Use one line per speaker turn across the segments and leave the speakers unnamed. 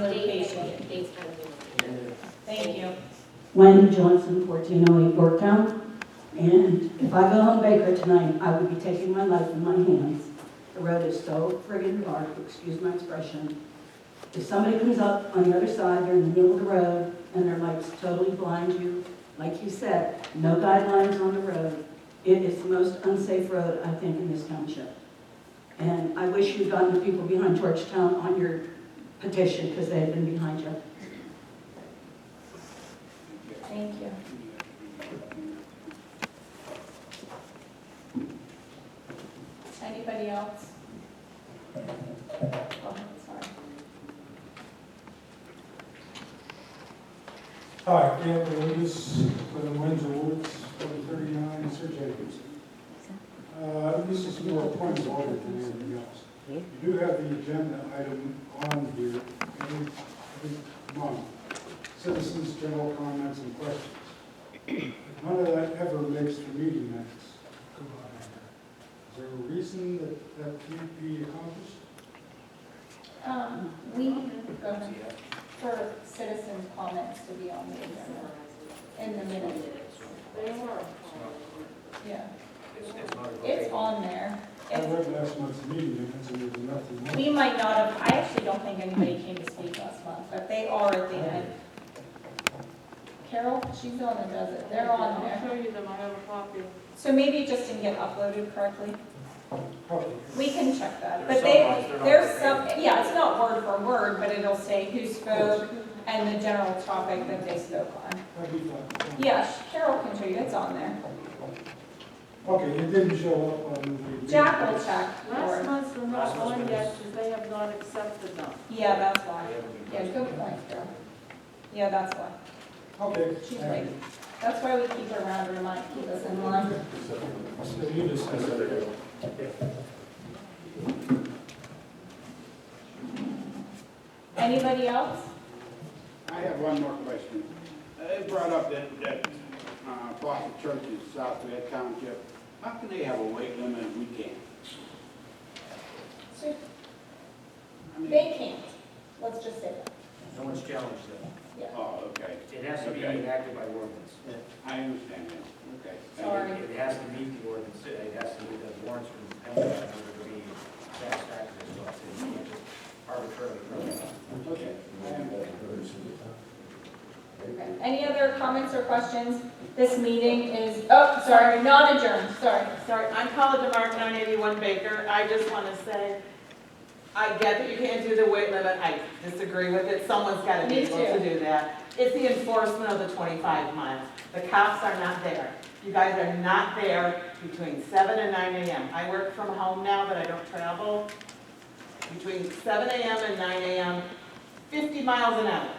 Location. Thank you.
Wendy Johnson, 1408 Yorktown. And if I go home Baker tonight, I would be taking my life in my hands. The road is so friggin' dark, excuse my expression. If somebody comes up on the other side, they're in the middle of the road, and their lights totally blind you, like you said, no guidelines on the road. It is the most unsafe road, I think, in this township. And I wish you'd gotten the people behind Georgetown on your petition, because they had been behind you.
Thank you. Anybody else? Oh, sorry.
Hi, Dan Lucas, for the Windsor Woods, 39 Search Acres. This is more a point of order than anything else. You do have the agenda item on here every month, citizens' general comments and questions. None of that ever makes the meeting minutes come on here. Is there a reason that can't be accomplished?
For citizens' comments to be on the agenda in the minutes. They are. Yeah. It's on there.
I read last month's meeting minutes and there's nothing.
We might not have, I actually don't think anybody came to speak last month, but they are at the end. Carol, she's the one that does it. They're on there.
I'll show you them, I have a copy.
So maybe it just didn't get uploaded correctly.
Probably.
We can check that. But there's some, yeah, it's not word for word, but it'll say who spoke and the general topic that they spoke on.
That'd be fine.
Yeah, Carol can show you, it's on there.
Okay, it didn't show up on the.
Jack will check.
Last
or-
month's were not on yet, because they have not accepted them.
Yeah, that's why. Yeah, good point, Carol. Yeah, that's why.
Okay.
She's right. That's why we keep her around to remind, keep us in line.
So you discuss it.
Anybody else?
I have one more question. It brought up that Fawcett Church is South Fayette Township. How can they have a weight limit and we can't?
So
I mean,
they can't. Let's just say that.
No one's challenged that.
Yeah.
Oh, okay.
It has to be
Okay.
enacted by ordinance.
I understand that. Okay. Thank you.
Sorry.
It has to meet the ordinance, it has to meet the warrants from the county in order to be satisfactory as well. So you can't just arbitrarily throw it out.
Okay. I understand.
Okay. Any other comments or questions? This meeting is, oh, sorry, not adjourned. Sorry.
I'm Paula DeMarc, 981 Baker. I just want to say, I get that you can't do the weight limit. I disagree with it. Someone's got to be
Me
able
too.
to do that. It's the enforcement of the 25 miles. The cops are not there. You guys are not there between 7 and 9 a.m. I work from home now, but I don't travel. Between 7 a.m. and 9 a.m., 50 miles an hour.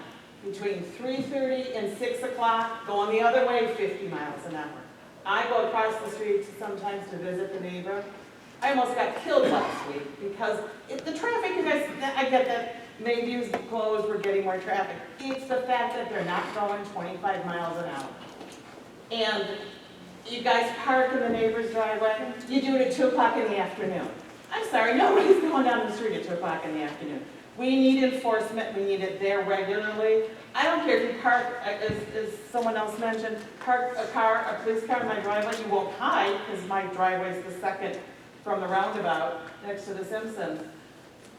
Between 3:30 and 6 o'clock, going the other way, 50 miles an hour. I go across the street sometimes to visit the neighbor. I almost got killed last week because the traffic, you guys, I get that Mayview's closed, we're getting more traffic. It's the fact that they're not going 25 miles an hour. And you guys park in the neighbor's driveway, you do it at 2 o'clock in the afternoon. I'm sorry, nobody's going down the street at 2 o'clock in the afternoon. We need enforcement, we need it there regularly. I don't care if you park, as someone else mentioned, park a police car in my driveway, you won't hide because my driveway's the second from the roundabout next to the Simpsons.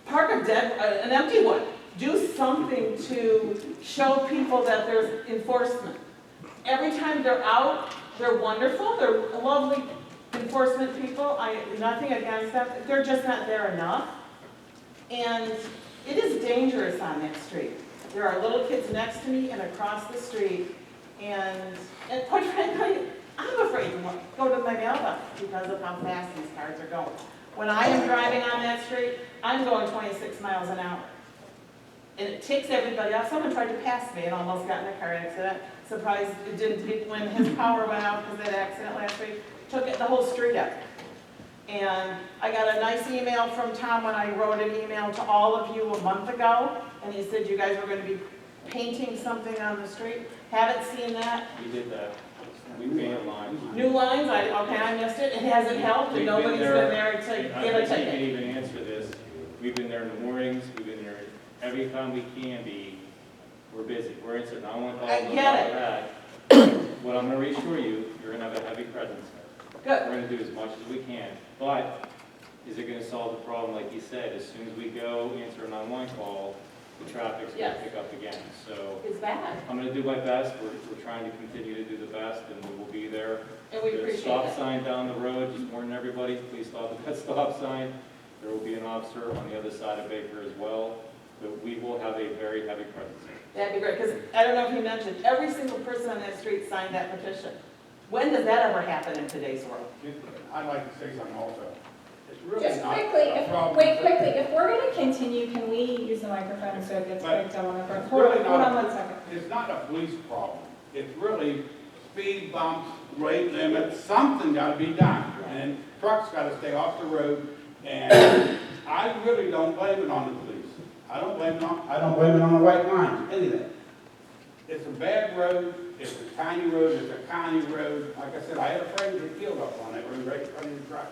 Park an empty one. Do something to show people that there's enforcement. Every time they're out, they're wonderful, they're lovely enforcement people. Nothing against them, they're just not there enough. And it is dangerous on that street. There are little kids next to me and across the street, and quite frankly, I'm afraid to go to my mailbox because of how fast these cars are going. When I am driving on that street, I'm going 26 miles an hour. And it ticks everybody off. Someone tried to pass me and almost got in a car accident. Surprised it didn't hit when his power went out because of that accident last week. Took it the whole street up. And I got a nice email from Tom when I wrote an email to all of you a month ago. And he said you guys were going to be painting something on the street. Haven't seen that.
We did that. We painted lines.
New lines, I missed it. It hasn't helped, and nobody's been there to give
I
a
think you can
ticket.
even answer this. We've been there in the mornings, we've been there every time we can be, we're busy. We're answering 911 calls
I
and
get
all
it.
that. What I'm gonna reassure you, you're gonna have a heavy presence.
Good.
We're gonna do as much as we can, but is it gonna solve the problem, like you said, as soon as we go answer a 911 call, the traffic's gonna
Yes.
pick up again, so.
It's bad,
I'm gonna do my best, we're trying to continue to do the best, and we will be there.
and we
There's a
appreciate
stop
it.
sign down the road, just warning everybody, please stop at that stop sign. There will be an officer on the other side of Baker as well, but we will have a very heavy presence.
That'd be great, because I don't know if you mentioned, every single person on that street signed that petition. When does that ever happen in today's world?
I'd like to say something also. It's really
Just
not
quickly,
a problem.
if we're gonna continue, can we use the microphone so it gets
But
picked up on the front?
it's
Hold
really
on
not-
one second.
It's not a police problem. It's really speed bumps, rate limits, something gotta be done. And trucks gotta stay off the road, and I really don't blame it on the police. I don't blame it on the white lines, any of that. It's a bad road, it's a tiny road, it's a county road. Like I said, I had a friend get killed up on that road right in front of the truck.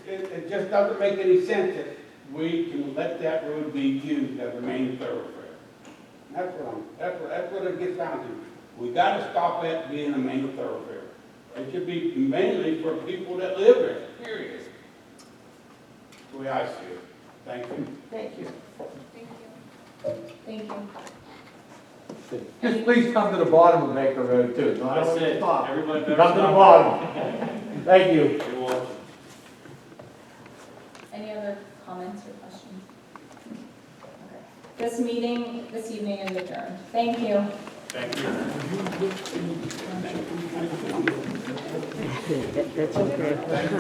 It just doesn't make any sense that we can let that road be used as a main thoroughfare. That's what it gets down to. We gotta stop that being a main thoroughfare. It should be mainly for people that live there, period. That's the way I see it. Thank you.
Thank you.
Thank you.
Just please come to the bottom of Baker Road too. No, I don't
That's
want to
it,
stop.
everybody better
Come to the
stop.
bottom. Thank you.
You're welcome.
Any other comments or questions? Okay. This meeting this evening is adjourned. Thank you.
Thank you.
That's okay.